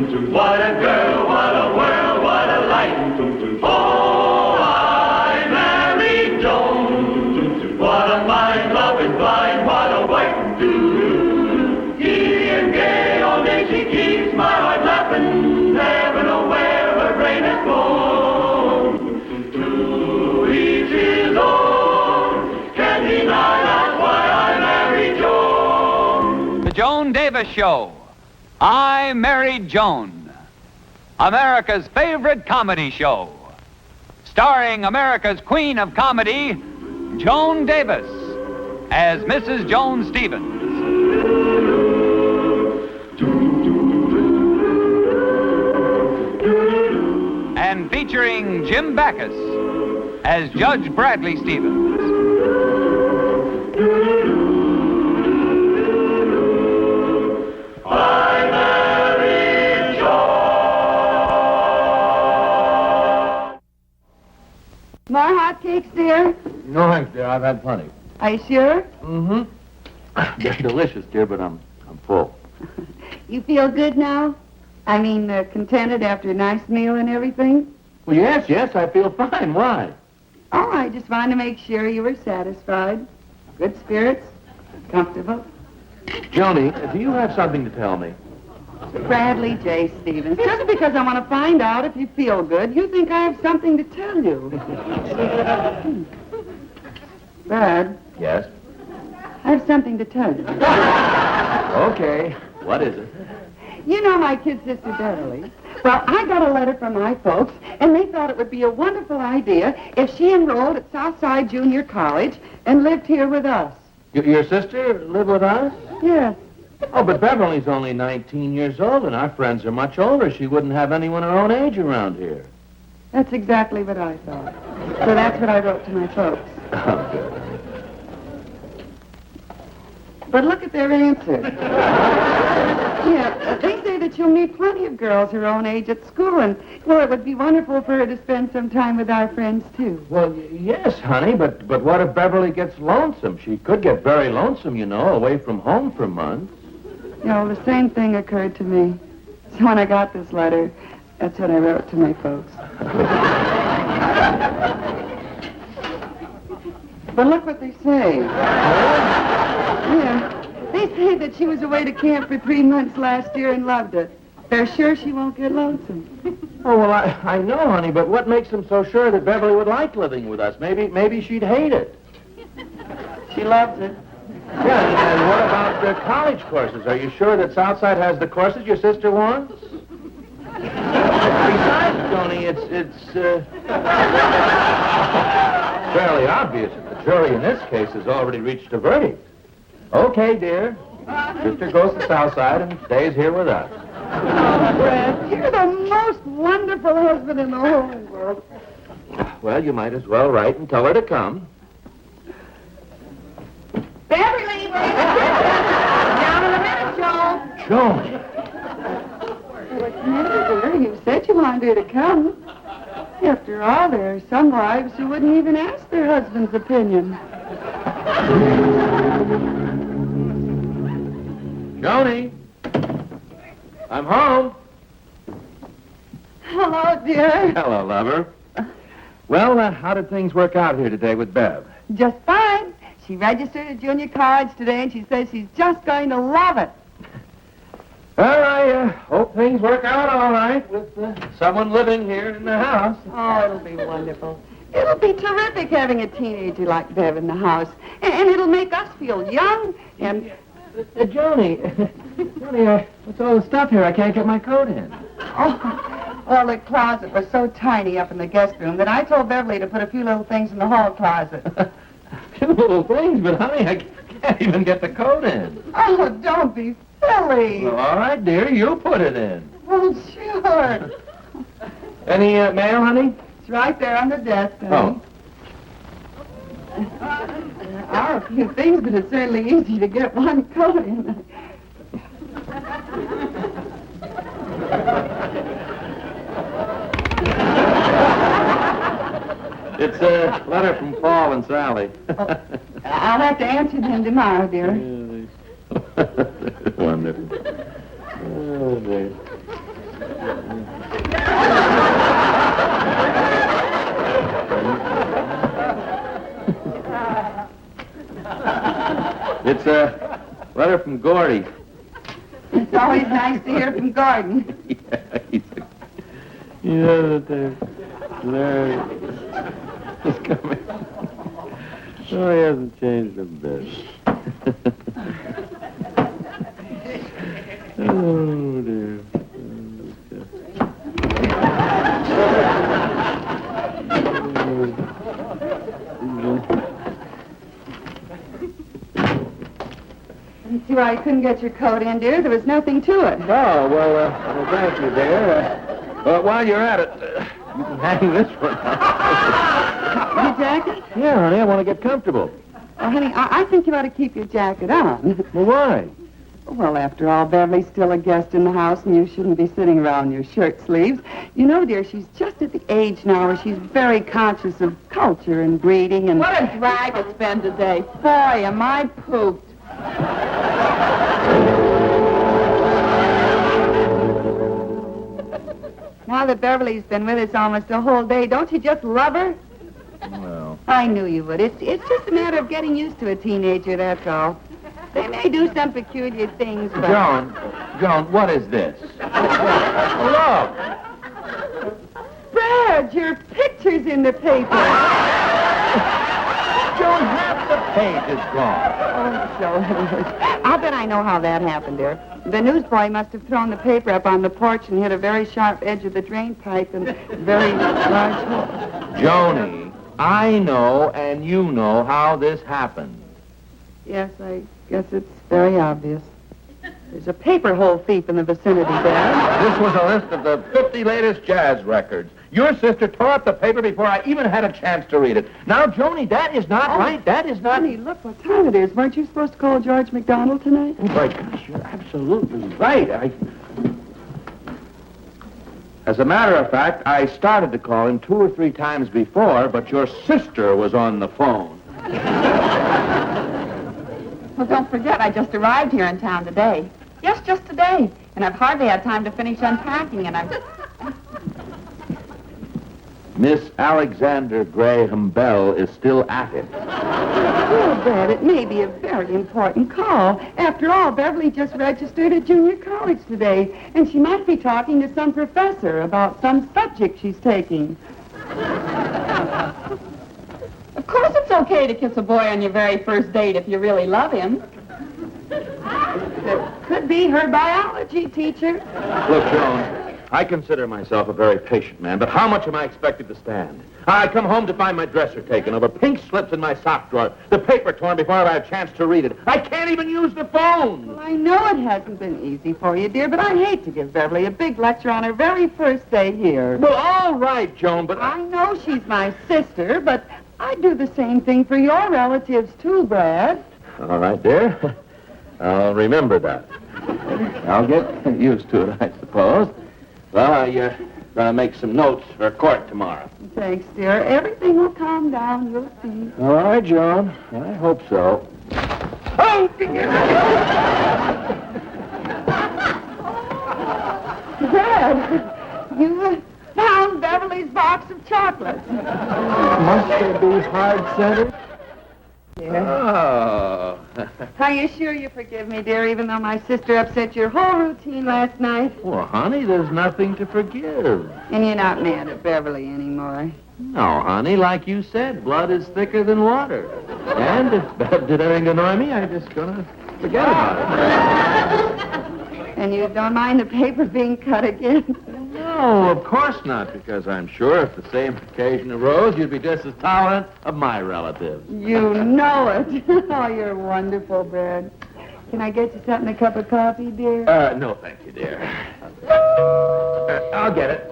What a girl, what a world, what a life. Oh, I married Joan. What a mind, love is blind, what a wife. Giddy and gay, all day she keeps my heart laughing. Never know where her brain has gone. To each his own. Can't deny that's why I married Joan. The Joan Davis Show. I Married Joan, America's favorite comedy show, starring America's queen of comedy, Joan Davis, as Mrs. Joan Stevens. And featuring Jim Backus as Judge Bradley Stevens. More hotcakes, dear? No, thanks, dear. I've had plenty. Are you sure? Mm-hmm. They're delicious, dear, but I'm full. You feel good now? I mean, contented after a nice meal and everything? Well, yes, I feel fine. Why? Oh, I just wanted to make sure you were satisfied. Good spirits, comfortable. Joni, do you have something to tell me? Bradley J. Stevens, just because I want to find out if you feel good, you think I have something to tell you. Brad, Yes? I have something to tell you. Okay. What is it? You know my kid sister Beverly? Well, I got a letter from my folks, and they thought it would be a wonderful idea if she enrolled at Southside Junior College and lived here with us. Your sister live with us? Yes. Oh, but Beverly's only 19 years old, and our friends are much older. She wouldn't have anyone her own age around here. That's exactly what I thought. So that's what I wrote to my folks. Oh, good. But look at their answer. Yeah, they say that you'll meet plenty of girls her own age at school, and, well, it would be wonderful for her to spend some time with our friends, too. Well, yes, honey, but what if Beverly gets lonesome? She could get very lonesome, you know, away from home for months. You know, the same thing occurred to me. So when I got this letter, that's what I wrote to my folks. But look what they say. Yeah. They say that she was away to camp for 3 months last year and loved it. They're sure she won't get lonesome. Oh, well, I know, honey, but what makes them so sure that Beverly would like living with us? Maybe she'd hate it. She loves it. Yeah, and what about the college courses? Are you sure that Southside has the courses your sister wants? Besides, Tony, it's fairly obvious that the jury in this case has already reached a verdict. Okay, dear. Sister goes to Southside and stays here with us. Oh, Brad, you're the most wonderful husband in the whole world. Well, you might as well write and tell her to come. Beverly, we're down in a minute, Joan. Joan! What's the matter, dear? You said you wanted her to come. After all, there are some wives who wouldn't even ask their husband's opinion. Joni! I'm home. Hello, dear. Hello, lover. Well, how did things work out here today with Bev? Just fine. She registered at junior college today, and she says she's just going to love it. Well, I hope things work out all right with someone living here in the house. Oh, it'll be wonderful. It'll be terrific having a teenager like Bev in the house. And it'll make us feel young and... Joni, what's all the stuff here? I can't get my coat in. Oh, well, the closet was so tiny up in the guest room that I told Beverly to put a few little things in the hall closet. A few little things, but honey, I can't even get the coat in. Oh, don't be silly. Well, all right, dear, you put it in. Well, sure. Any mail, honey? It's right there on the desk, honey. Oh. There are a few things, but it's certainly easy to get one coat in. It's a letter from Paul and Sally. Oh, I'll have to answer them tomorrow, dear. Wonderful. Oh, dear. It's a letter from Gordy. It's always nice to hear from Gordon. Yeah, he doesn't learn. He's coming. Oh, he hasn't changed a bit. Oh, dear. You see why I couldn't get your coat in, dear? There was nothing to it. Oh, well, thank you, dear. But while you're at it, you can hang this one. Your jacket? Yeah, honey, I want to get comfortable. Oh, honey, I think you ought to keep your jacket on. Well, why? Well, after all, Beverly's still a guest in the house, and you shouldn't be sitting around your shirt sleeves. You know, dear, she's just at the age now where she's very conscious of culture and breeding and... What a drag it's been today. Boy, am I pooped. Now that Beverly's been with us almost the whole day, don't you just love her? Well... I knew you would. It's just a matter of getting used to a teenager, that's all. They may do some peculiar things, but... Joan, what is this? Look! Brad, your picture's in the paper. Joan, half the page is gone. Oh, so I'll bet I know how that happened, dear. The newsboy must have thrown the paper up on the porch and hit a very sharp edge of the drain pipe and very large hole. Joni, I know and you know how this happened. Yes, I guess it's very obvious. There's a paper hole thief in the vicinity, Dad. This was a list of the 50 latest jazz records. Your sister tore up the paper before I even had a chance to read it. Now, Joni, that is not right. That is not... Honey, look what time it is. Weren't you supposed to call George McDonald tonight? Oh, my gosh, you're absolutely right. As a matter of fact, I started to call him 2 or 3 times before, but your sister was on the phone. Well, don't forget, I just arrived here in town today. Yes, just today. And I've hardly had time to finish unpacking, and I'm... Miss Alexander Graham Bell is still at it. Oh, Brad, it may be a very important call. After all, Beverly just registered at junior college today, and she might be talking to some professor about some subject she's taking. Of course it's okay to kiss a boy on your very first date if you really love him. It could be her biology teacher. Look, Joan, I consider myself a very patient man, but how much am I expected to stand? I come home to find my dresser taken over, pink slips in my sock drawer, the paper torn before I had a chance to read it. I can't even use the phone. Well, I know it hasn't been easy for you, dear, but I hate to give Beverly a big lecture on her very first day here. Well, all right, Joan, but... I know she's my sister, but I'd do the same thing for your relatives, too, Brad. All right, dear. I'll remember that. I'll get used to it, I suppose. Well, I'm going to make some notes for court tomorrow. Thanks, dear. Everything will calm down. You'll see. All right, Joan. I hope so. Oh! Brad, you found Beverly's box of chocolates. Must they be hard-centered? Yeah. Oh. Are you sure you forgive me, dear, even though my sister upset your whole routine last night? Well, honey, there's nothing to forgive. And you're not mad at Beverly anymore? No, honey, like you said, blood is thicker than water. And if Bev did anything to annoy me, I'm just going to forget about it. And you don't mind the paper being cut again? No, of course not, because I'm sure if the same occasion arose, you'd be just as tolerant of my relatives. You know it. Oh, you're wonderful, Brad. Can I get you something, a cup of coffee, dear? No, thank you, dear. I'll get it.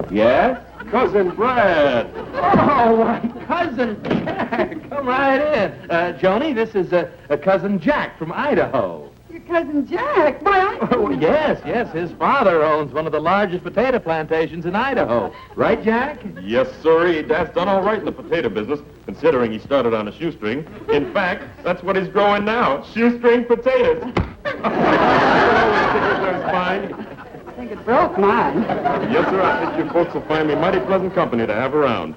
Yes? Cousin Brad. Oh, why, Cousin Jack. Come right in. Joni, this is Cousin Jack from Idaho. Your cousin Jack? Why, Oh, yes. His father owns one of the largest potato plantations in Idaho. Right, Jack? Yes, sirree. Dad's done all right in the potato business, considering he started on a shoestring. In fact, that's what he's growing now, shoestring potatoes. Fine. I think it broke mine. Yes, sir. I think you folks will find me mighty pleasant company to have around.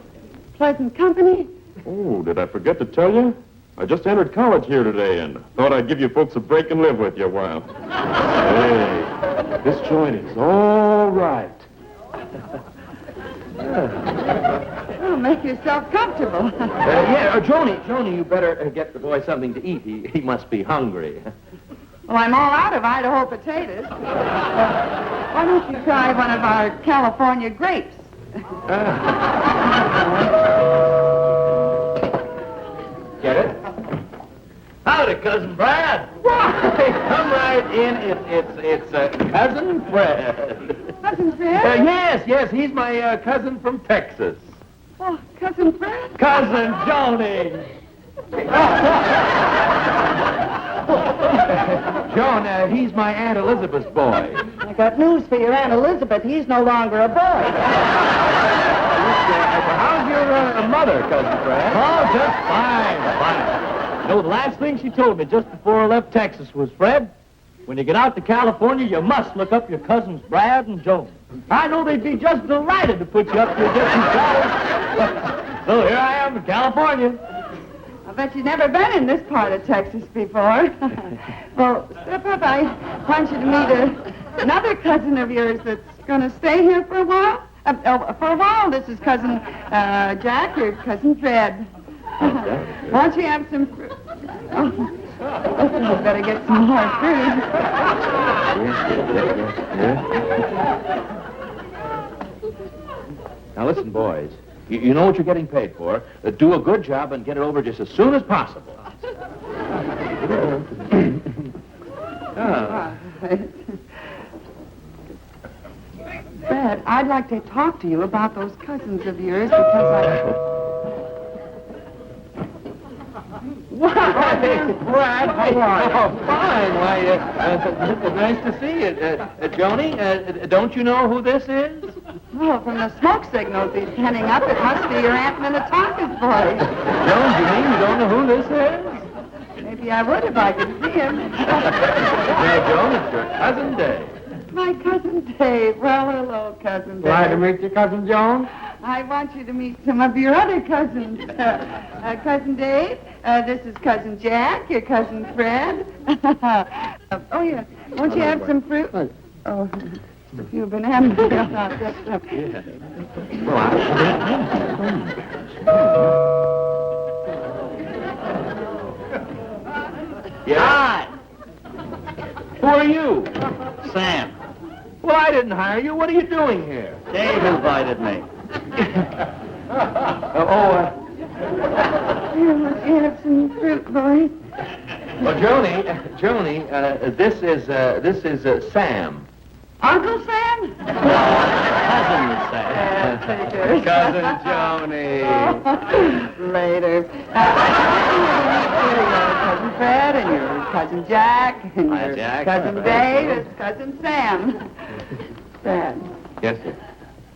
pleasant company. Oh, did I forget to tell you? I just entered college here today and thought I'd give you folks a break and live with you a while. Hey, this joint is all right. Oh, make yourself comfortable. Joni, you better get the boy something to eat. He must be hungry. Well, I'm all out of Idaho potatoes. Why don't you try one of our California grapes? Get it? Howdy, Cousin Brad. Why, come right in. It's Cousin Fred. Cousin Fred? Yes, he's my cousin from Texas. Oh, Cousin Fred? Cousin Joni. Joan, he's my Aunt Elizabeth's boy. I got news for your Aunt Elizabeth. He's no longer a boy. How's your mother, Cousin Fred? Oh, just fine. You know, the last thing she told me just before I left Texas was, Fred, when you get out to California, you must look up your cousins Brad and Joan. I know they'd be just delighted to put you up to a different college. So here I am in California. I bet you've never been in this part of Texas before. Well, step up. I want you to meet another cousin of yours that's going to stay here for a while. For a while, this is Cousin Jack, your Cousin Fred. Why don't you have some fruit? Oh, you better get some more fruit. Now listen, boys. You know what you're getting paid for. Do a good job and get it over just as soon as possible. Fred, I'd like to talk to you about those cousins of yours because Why, Brad, how are you? Oh, fine. Why, nice to see you. Joni, don't you know who this is? well, from the smoke signals he's sending up, it must be your Aunt Minnetonka's boy. Joan, you mean you don't know who this is? Maybe I would if I could see him. Yeah, Joan, it's your cousin Dave. My cousin Dave. Well, hello, Cousin Dave. Glad to meet you, Cousin Joan. I want you to meet some of your other cousins. Cousin Dave, this is Cousin Jack, your Cousin Fred. Oh, yeah. Won't you have some fruit? Oh, a few bananas. Yeah. Well, Hi, who are you? Sam. Well, I didn't hire you. What are you doing here? Dave invited me. Here, won't you have some fruit, boys? Well, Joni, this is Sam. Uncle Sam? Cousin Sam. Pretty good. Cousin Joni. Later. Cousin Fred and your Cousin Jack and Hi, your Jack. Cousin Dave and Cousin Sam. Fred, Yes, sir.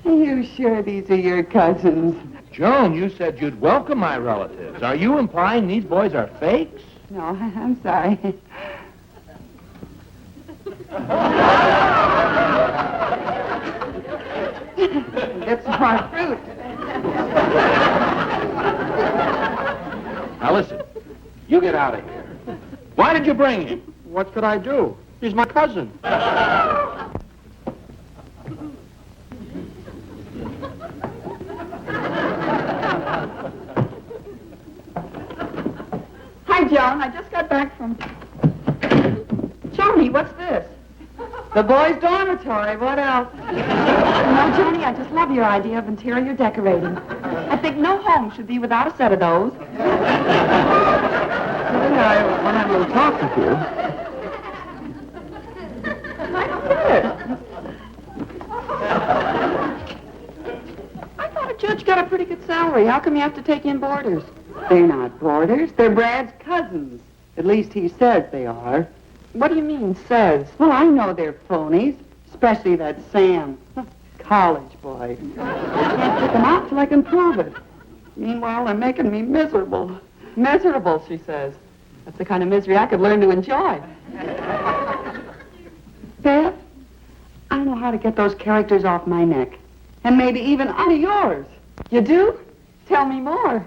are you sure these are your cousins? Joan, you said you'd welcome my relatives. Are you implying these boys are fakes? No, I'm sorry. Get some more fruit. Now listen, you get out of here. Why did you bring him? What could I do? He's my cousin. Hi, Joan. I just got back from... Joni, what's this? The boys' dormitory. What else? No, Joni, I just love your idea of interior decorating. I think no home should be without a set of those. When I'm going to talk to you. I thought a judge got a pretty good salary. How come you have to take in boarders? They're not boarders. They're Brad's cousins. At least he says they are. What do you mean, says? Well, I know they're phonies, especially that Sam. College boy. I can't pick them out till I can prove it. Meanwhile, they're making me miserable. Miserable, she says. That's the kind of misery I could learn to enjoy. Beth, I know how to get those characters off my neck. And maybe even out of yours. You do? Tell me more.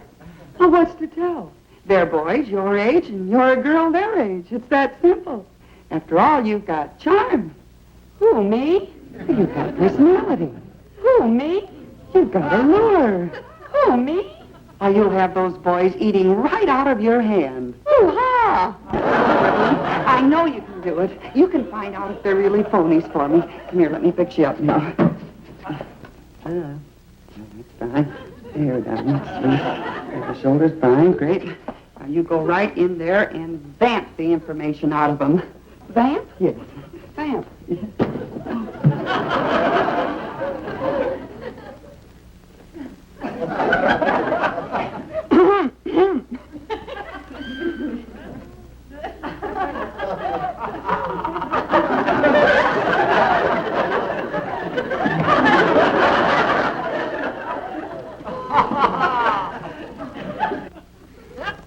Well, what's to tell? They're boys your age, and you're a girl their age. It's that simple. After all, you've got charm. Who, me? You've got personality. Who, me? You've got allure. Who, me? Or you'll have those boys eating right out of your hand. Hoo-ha! I know you can do it. You can find out if they're really phonies for me. Come here, let me fix you up now. That's fine. There, darling. The shoulder's fine. Great. Now you go right in there and vamp the information out of them. Vamp? Yes. Vamp.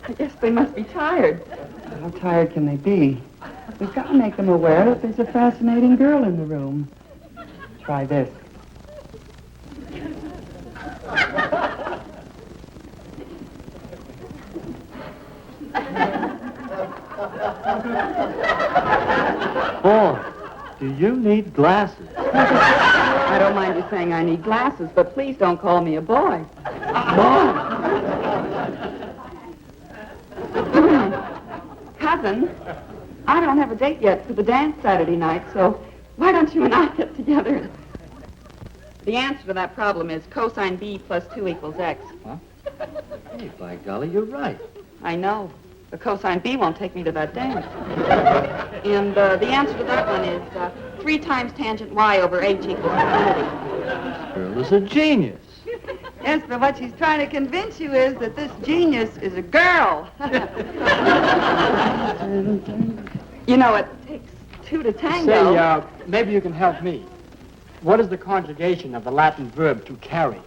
I guess they must be tired. How tired can they be? We've got to make them aware that there's a fascinating girl in the room. Try this. Boy, do you need glasses? I don't mind you saying I need glasses, but please don't call me a boy. Cousin, I don't have a date yet for the dance Saturday night, so why don't you and I get together? The answer to that problem is cosine B plus 2 equals X. Hey, by golly, you're right. I know. The cosine B won't take me to that dance. And the answer to that one is 3 times tangent Y over H equals infinity. This girl is a genius. Yes, but what she's trying to convince you is that this genius is a girl. You know, it takes 2 to tango. Say, maybe you can help me. What is the conjugation of the Latin verb to carry?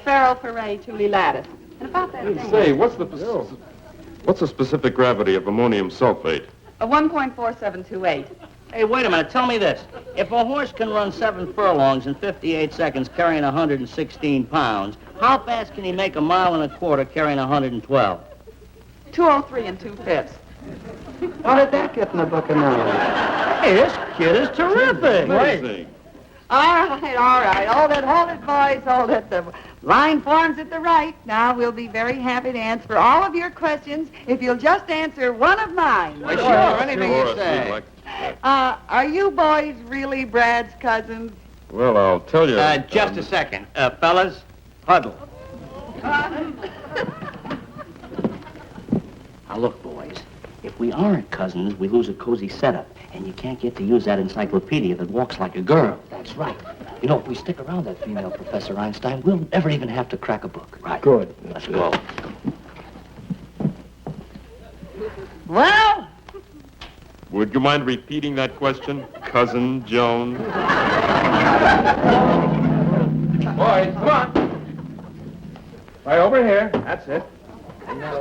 Ferro ferre tuli lattice. And about that thing. Say, what's the specific gravity of ammonium sulfate? 1.4728. Hey, wait a minute. Tell me this. If a horse can run 7 furlongs in 58 seconds carrying 116 pounds, how fast can he make 1.25 miles carrying 112? 203 and 2/5. How did that get in the book of knowledge? Hey, this kid is terrific. Amazing. All right. Hold it, boys, hold it. The line forms at the right. Now, we'll be very happy to answer all of your questions if you'll just answer one of mine. Well, sure, anything you Sure, say. we'd like- Are you boys really Brad's cousins? Well, I'll tell you. Just a second. Fellas, huddle. Now, look, boys. If we aren't cousins, we lose a cozy setup. And you can't get to use that encyclopedia that walks like a girl. That's right. You know, if we stick around that female Professor Einstein, we'll never even have to crack a book. Right. Good. Let's go. Well, Would you mind repeating that question, Cousin Joan? Boys, come on. Right over here. That's it. Yeah.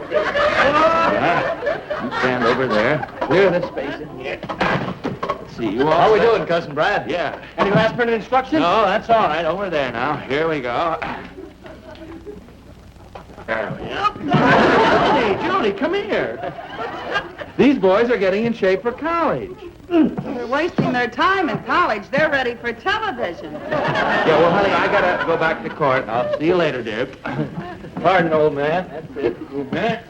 You stand over there. Clear this space in here. See you all. How we doing, Cousin Brad? Yeah. Any last-minute instructions? No, that's all right. Over there now. Here we go. There we go. Judy, come here. These boys are getting in shape for college. they're wasting their time in college. They're ready for television. Yeah, well, honey, I gotta go back to court. I'll see you later, dear. Pardon, old man. That's it. Good man.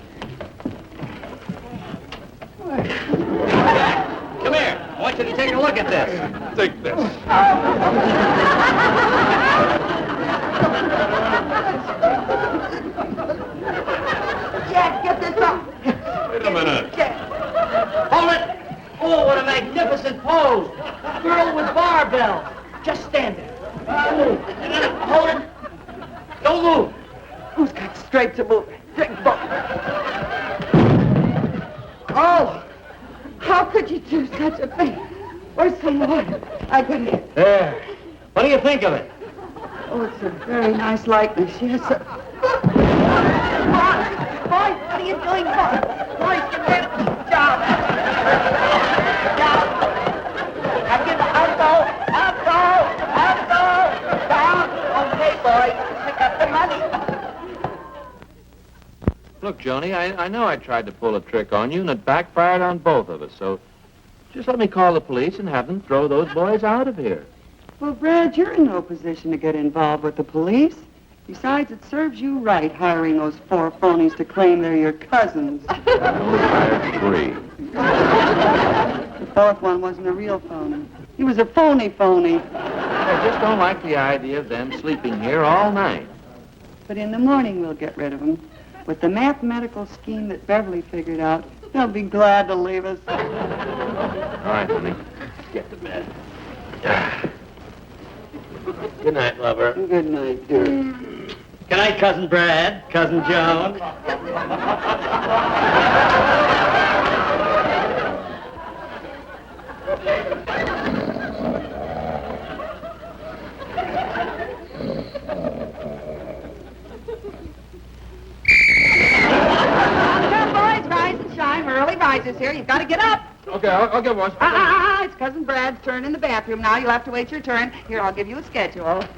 Come here. I want you to take a look at this. Take this. Jack, get this up. Wait a minute. Hold it. Oh, what a magnificent pose. Girl with barbell. Just stand there. Hold it. Don't move. Who's got straight to move? Oh, how could you do such a thing? Where's some water? I got it. There. What do you think of it? Oh, it's a very nice likeness. Yes, sir. Boy, what are you doing, boy? Boy, get down. Down. Now give it up, down. Okay, boy, pick up the money. Look, Joni, I know I tried to pull a trick on you, and it backfired on both of us, so just let me call the police and have them throw those boys out of here. Well, Brad, you're in no position to get involved with the police. Besides, it serves you right hiring those 4 phonies to claim they're your cousins. I hired 3. The 4th one wasn't a real phony. He was a phony. I just don't like the idea of them sleeping here all night. But in the morning, we'll get rid of them. With the mathematical scheme that Beverly figured out, they'll be glad to leave us. All right, honey. Get to bed. Good night, lover. Good night, dear. Good night, Cousin Brad, Cousin Joan. Come, boys, rise and shine. We're early risers here. You've got to get up. Okay, I'll get one. It's Cousin Brad's turn in the bathroom now. You'll have to wait your turn. Here, I'll give you a schedule. Out of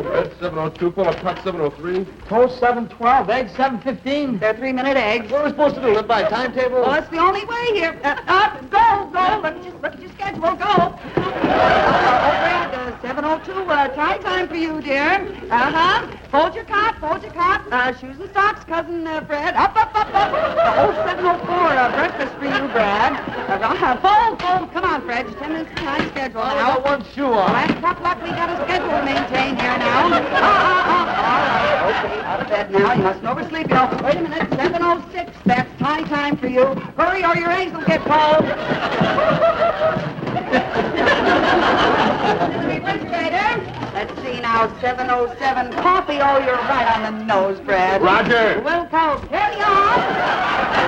bed, 7:02, pull a puck, 7:03. Toast 7:12, eggs 7:15. They're 3-minute eggs. What are we supposed to do, live by timetable? Well, it's the only way here. Go. Look at your schedule. Go. Brad, 7:02, time for you, dear. Fold your cot. Shoes and socks, Cousin Fred. Up. 7:04, breakfast for you, Brad. Fold. Come on, Fred. Your 10 minutes behind schedule I now. got one shoe on. Well, that's tough luck. We got a schedule to maintain here now. All right. Okay, out of bed now. You mustn't oversleep, you know. Wait a minute. 7:06. That's time for you. Hurry or your eggs will get cold. Refrigerator. Let's see now. 7:07. Coffee. Oh, you're right on the nose, Brad. Roger. Well, cold. Carry on.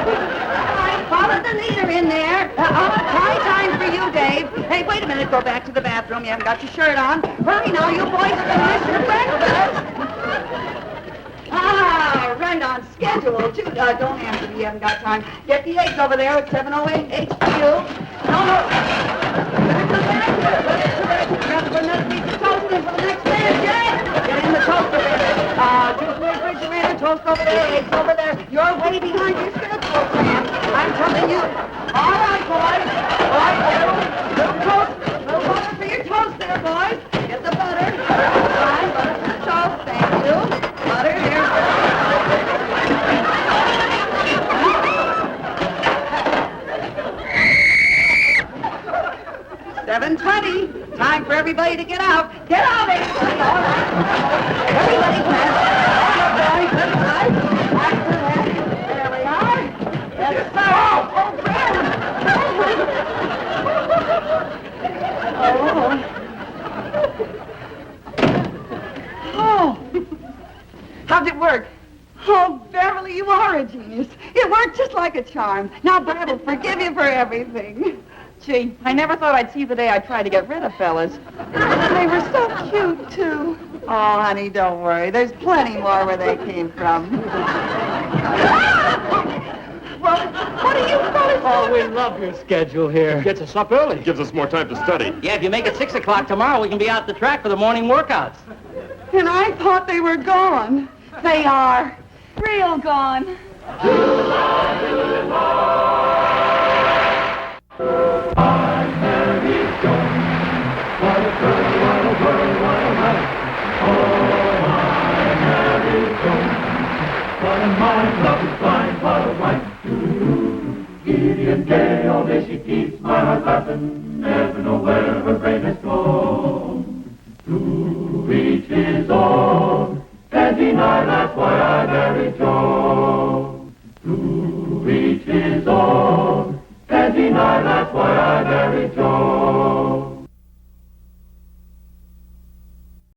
All right, follow the leader in there. Time for you, Dave. Hey, wait a minute. Go back to the bathroom. You haven't got your shirt on. Hurry now. You boys are going to miss your breakfast. Right on schedule, too. Don't answer me. You haven't got time. Get the eggs over there at 7:08. Eggs for you. No. Better come back here. Grab another piece of toast in for the next man, Jay. Get in the toaster there. Juice in the refrigerator. Toast over there. Eggs over there. You're way behind your schedule, Sam. I'm telling you. All right, boys. All right, little toast. Little butter for your toast there, boys. Get the butter. Fine, butter for the toast. Thank you. Butter here. 7:20. Time for everybody to get out. Get out, everybody. All right. Everybody, man. There we are. Yes, sir. Oh, how'd it work? Oh, Beverly, you are a genius. It worked just like a charm. Now, Brad will forgive you for everything. Gee, I never thought I'd see the day I tried to get rid of fellas. They were so cute, too. Oh, honey, don't worry. There's plenty more where they came from. Well, what are you fellas doing? Oh, we love your schedule here. Gets us up early. Gives us more time to study. Yeah, if you make it 6 o'clock tomorrow, we can be out the track for the morning workouts. And I thought they were gone. They are. Real gone. Giddy and gay, all day she keeps my heart laughing, never know where her brain has gone. To each his own, and deny that's why I married Joan. To each his own, and deny that's